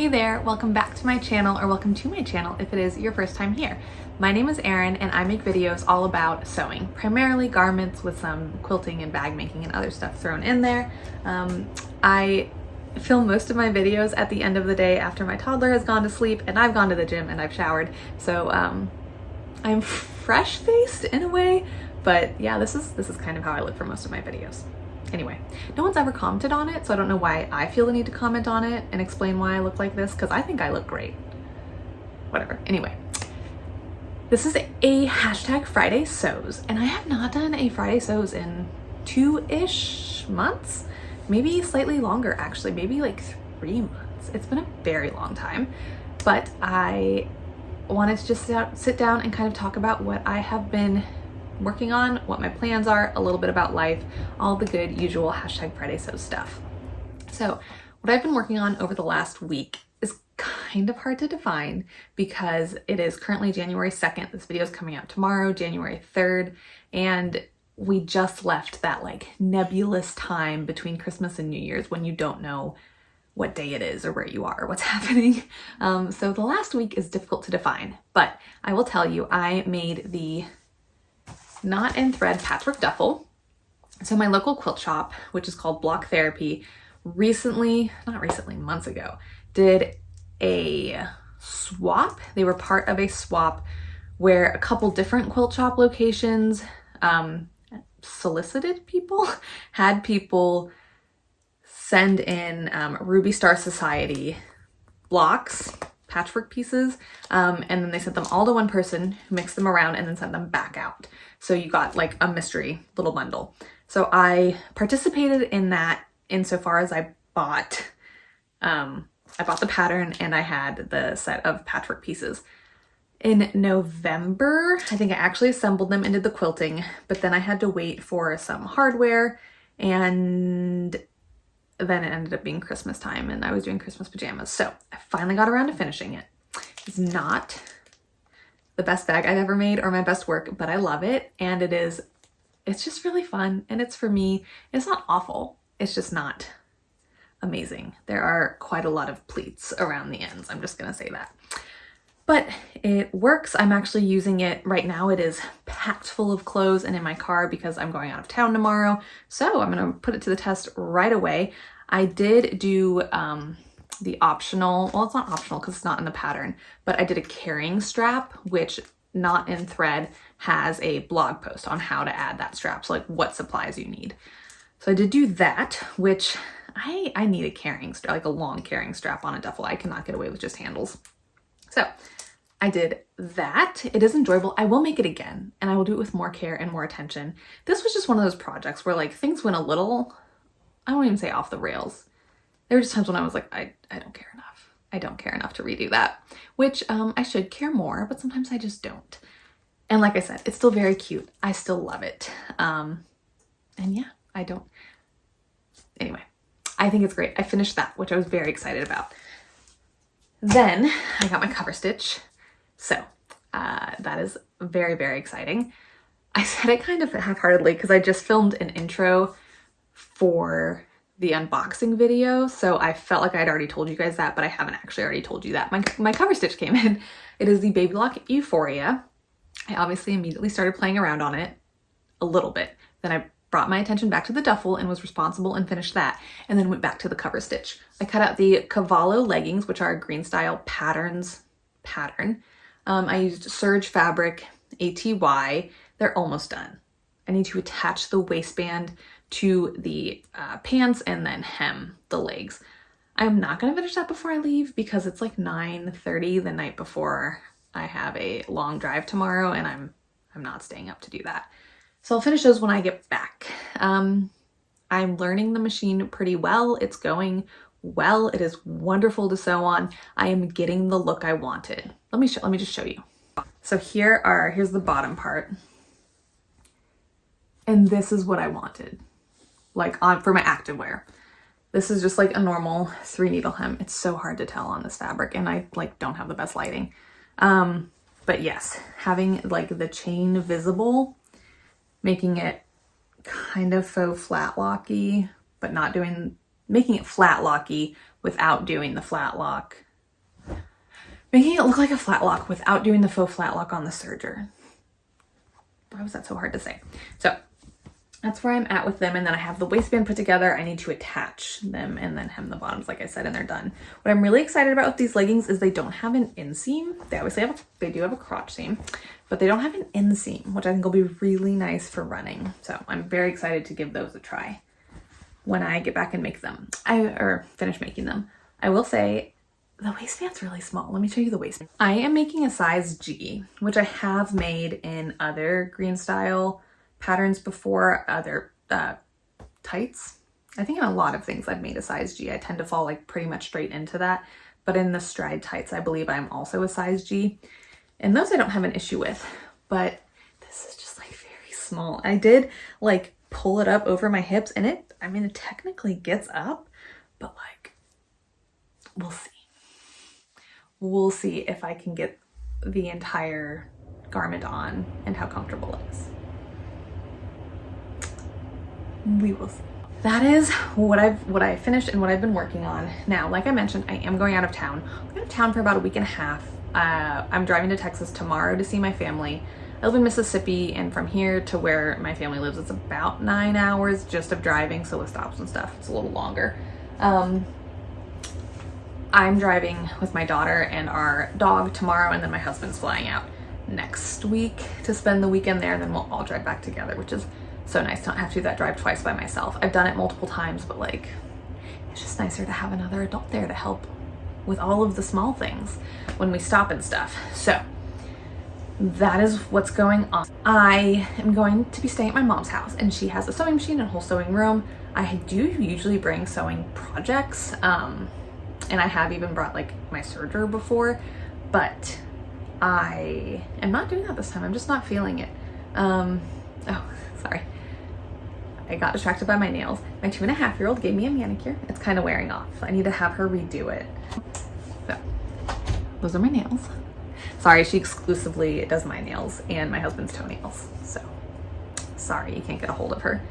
Hey there, welcome back to my channel, or welcome to my channel if it is your first time here. My name is Erin and I make videos all about sewing, primarily garments with some quilting and bag making and other stuff thrown in there. I film most of my videos at the end of the day after my toddler has gone to sleep and I've gone to the gym and I've showered. So I'm fresh-faced in a way, but yeah, this is kind of how I look for most of my videos. Anyway, no one's ever commented on it, so I don't know why I feel the need to comment on it and explain why I look like this, because I think I look great. Whatever. Anyway, this is a hashtag Friday Sews, and I have not done a Friday Sews in 2-ish months, maybe slightly longer actually, maybe like 3 months. It's been a very long time, but I wanted to just sit down and kind of talk about what I have been working on, what my plans are, a little bit about life, all the good usual hashtag Friday Sews stuff. So what I've been working on over the last week is kind of hard to define because it is currently January 2nd. This video is coming out tomorrow, January 3rd, and we just left that like nebulous time between Christmas and New Year's when you don't know what day it is or where you are or what's happening. So the last week is difficult to define, but I will tell you, I made the knot and thread patchwork duffle. So my local quilt shop, which is called Block Therapy, months ago, did a swap. They were part of a swap where a couple different quilt shop locations solicited people, had people send in Ruby Star Society blocks, patchwork pieces, and then they sent them all to one person who mixed them around and then sent them back out. So you got like a mystery little bundle. So I participated in that insofar as I bought the pattern and I had the set of patchwork pieces. In November, I think I actually assembled them and did the quilting, but then I had to wait for some hardware, and then it ended up being Christmas time and I was doing Christmas pajamas. So I finally got around to finishing it. It's not the best bag I've ever made or my best work, but I love it. And it's just really fun. And it's for me, it's not awful. It's just not amazing. There are quite a lot of pleats around the ends. I'm just gonna say that. But it works. I'm actually using it right now. It is packed full of clothes and in my car because I'm going out of town tomorrow. So I'm gonna put it to the test right away. I did do the optional, well, it's not optional because it's not in the pattern, but I did a carrying strap, which Knot and Thread has a blog post on how to add that strap. So like what supplies you need. So I did do that, which I need a carrying strap, like a long carrying strap on a duffel. I cannot get away with just handles. So I did that. It is enjoyable. I will make it again and I will do it with more care and more attention. This was just one of those projects where like things went a little, I won't even say off the rails. There were just times when I was like, I don't care enough. I don't care enough to redo that, which I should care more, but sometimes I just don't. And like I said, it's still very cute. I still love it. And yeah, anyway, I think it's great. I finished that, which I was very excited about. Then I got my cover stitch. So that is very, very exciting. I said it kind of half-heartedly because I just filmed an intro for the unboxing video. So I felt like I'd already told you guys that, but I haven't actually already told you that. My cover stitch came in. It is the Baby Lock Euphoria. I obviously immediately started playing around on it a little bit. Then I brought my attention back to the duffel and was responsible and finished that, and then went back to the cover stitch. I cut out the Cavallo leggings, which are a green style pattern. I used serge fabric, ATY. They're almost done. I need to attach the waistband to the pants and then hem the legs. I'm not gonna finish that before I leave because it's like 9:30 the night before I have a long drive tomorrow, and I'm not staying up to do that. So I'll finish those when I get back. I'm learning the machine pretty well. It's going well. It is wonderful to sew on. I am getting the look I wanted. Let me just show you. So here's the bottom part. And this is what I wanted, like for my activewear. This is just like a normal 3-needle hem. It's so hard to tell on this fabric and I like don't have the best lighting. But yes, having like the chain visible, making it kind of faux flat locky, but not making it flat locky without doing the flat lock making it look like a flat lock without doing the faux flat lock on the serger. Why was that so hard to say? So that's where I'm at with them. And then I have the waistband put together. I need to attach them and then hem the bottoms, like I said, and they're done. What I'm really excited about with these leggings is they don't have an inseam. They obviously have, they do have a crotch seam, but they don't have an inseam, which I think will be really nice for running. So I'm very excited to give those a try when I get back and make them, or finish making them. I will say the waistband's really small. Let me show you the waistband. I am making a size G, which I have made in other green style patterns before, other tights. I think in a lot of things I've made a size G. I tend to fall like pretty much straight into that. But in the stride tights, I believe I'm also a size G. And those I don't have an issue with, but this is just like very small. I did like pull it up over my hips and it technically gets up, but like, we'll see. We'll see if I can get the entire garment on and how comfortable it is. We will see. That is what I finished and what I've been working on. Now, like I mentioned, I am going out of town. I'm going out of town for about a week and a half. I'm driving to Texas tomorrow to see my family. I live in Mississippi, and from here to where my family lives, it's about 9 hours just of driving, so with stops and stuff, it's a little longer. I'm driving with my daughter and our dog tomorrow, and then my husband's flying out next week to spend the weekend there, and then we'll all drive back together, which is so nice to not have to do that drive twice by myself. I've done it multiple times, but like, it's just nicer to have another adult there to help with all of the small things when we stop and stuff. So that is what's going on. I am going to be staying at my mom's house, and she has a sewing machine and a whole sewing room. I do usually bring sewing projects, and I have even brought like my serger before, but I am not doing that this time. I'm just not feeling it. Oh, sorry. I got distracted by my nails. My 2.5-year-old gave me a manicure. It's kind of wearing off. I need to have her redo it. So those are my nails. Sorry, she exclusively does my nails and my husband's toenails. So sorry, you can't get a hold of her.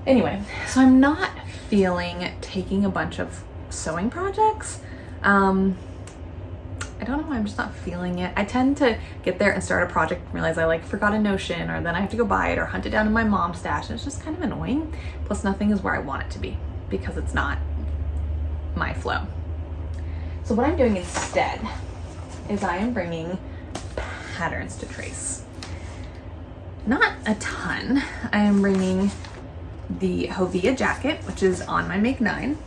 Anyway, so I'm not feeling taking a bunch of sewing projects. I don't know, I'm just not feeling it. I tend to get there and start a project and realize I like forgot a notion, or then I have to go buy it or hunt it down in my mom's stash, and it's just kind of annoying. Plus nothing is where I want it to be because it's not my flow. So what I'm doing instead is I am bringing patterns to trace. Not a ton. I am bringing the Hovia jacket, which is on my Make 9,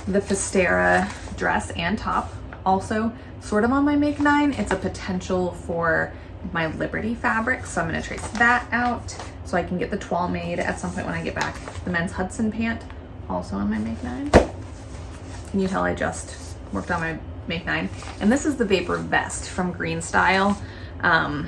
the Fistera dress and top, also sort of on my Make 9. It's a potential for my Liberty fabric, so I'm going to trace that out so I can get the toile made at some point when I get back. The men's Hudson pant, also on my Make 9. Can you tell I just worked on my Make 9? And this is the Vapor Vest from Green Style. Not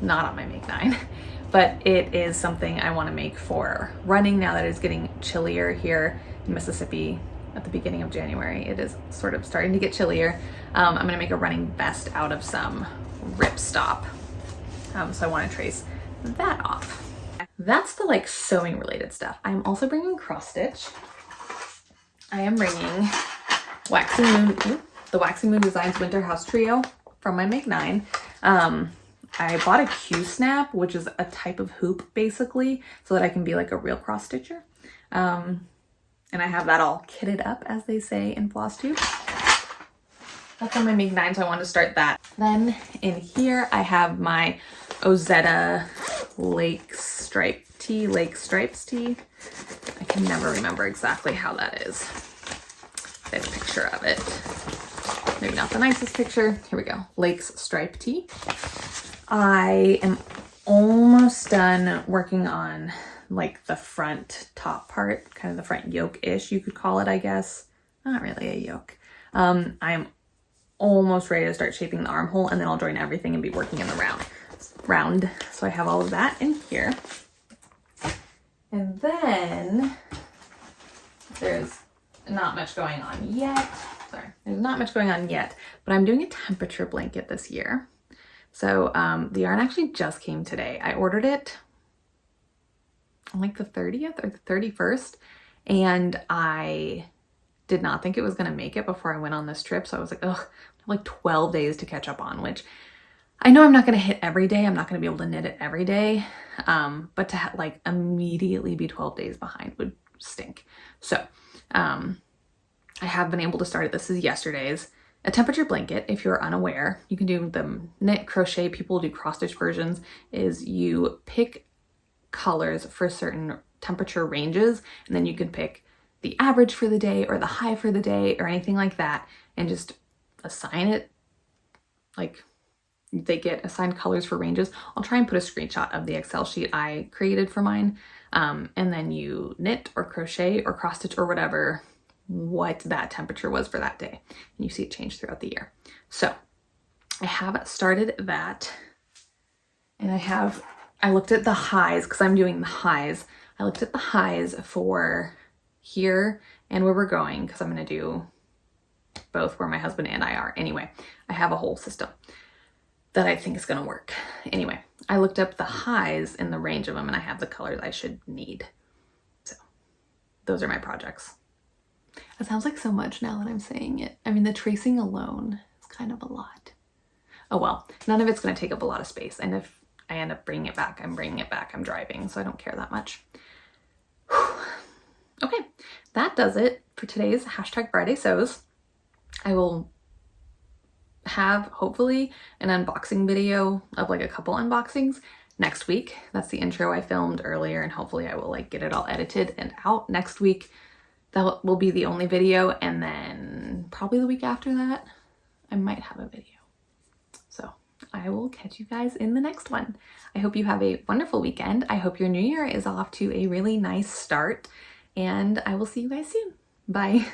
on my Make 9, but it is something I want to make for running now that it's getting chillier here in Mississippi. At the beginning of January, it is sort of starting to get chillier. I'm gonna make a running vest out of some ripstop. So I wanna trace that off. That's the like sewing related stuff. I'm also bringing Crossstitch. I am bringing the Waxing Moon Designs Winter House Trio from my Make 9. I bought a Q-snap, which is a type of hoop basically, so that I can be like a real cross stitcher. And I have that all kitted up, as they say in floss tube. That's on my Make 9, so I wanted to start that. Then in here, I have my Ozetta Lake Stripes tee. I can never remember exactly how that is. I have a picture of it. Maybe not the nicest picture. Here we go. Lake's Stripe tee. I am almost done working on like the front top part, kind of the front yoke-ish, you could call it, I guess. Not really a yoke. I'm almost ready to start shaping the armhole, and then I'll join everything and be working in the round. So I have all of that in here. And then there's not much going on yet. There's not much going on yet, but I'm doing a temperature blanket this year. So the yarn actually just came today. I ordered it on like the 30th or the 31st, and I did not think it was going to make it before I went on this trip. So I was like, ugh, have like 12 days to catch up on, which I know I'm not going to hit every day. I'm not going to be able to knit it every day. But to like immediately be 12 days behind would stink. So, I have been able to start it. This is yesterday's. A temperature blanket, if you're unaware, you can do the knit, crochet, people do cross stitch versions, is you pick colors for certain temperature ranges, and then you can pick the average for the day or the high for the day or anything like that, and just assign it. Like, they get assigned colors for ranges. I'll try and put a screenshot of the Excel sheet I created for mine. And then you knit or crochet or cross stitch or whatever, what that temperature was for that day. And you see it change throughout the year. So I have started that, and I looked at the highs because I'm doing the highs. I looked at the highs for here and where we're going, because I'm going to do both where my husband and I are. Anyway, I have a whole system that I think is going to work. Anyway, I looked up the highs in the range of them, and I have the colors I should need. So those are my projects. It sounds like so much now that I'm saying it. I mean, the tracing alone is kind of a lot. Oh well, none of it's going to take up a lot of space. And if I end up bringing it back, I'm bringing it back. I'm driving, so I don't care that much. Whew. Okay, that does it for today's #Friday Sews. I will have hopefully an unboxing video of like a couple unboxings next week. That's the intro I filmed earlier, and hopefully I will like get it all edited and out next week. That will be the only video, and then probably the week after that I might have a video. So I will catch you guys in the next one. I hope you have a wonderful weekend. I hope your new year is off to a really nice start, and I will see you guys soon. Bye.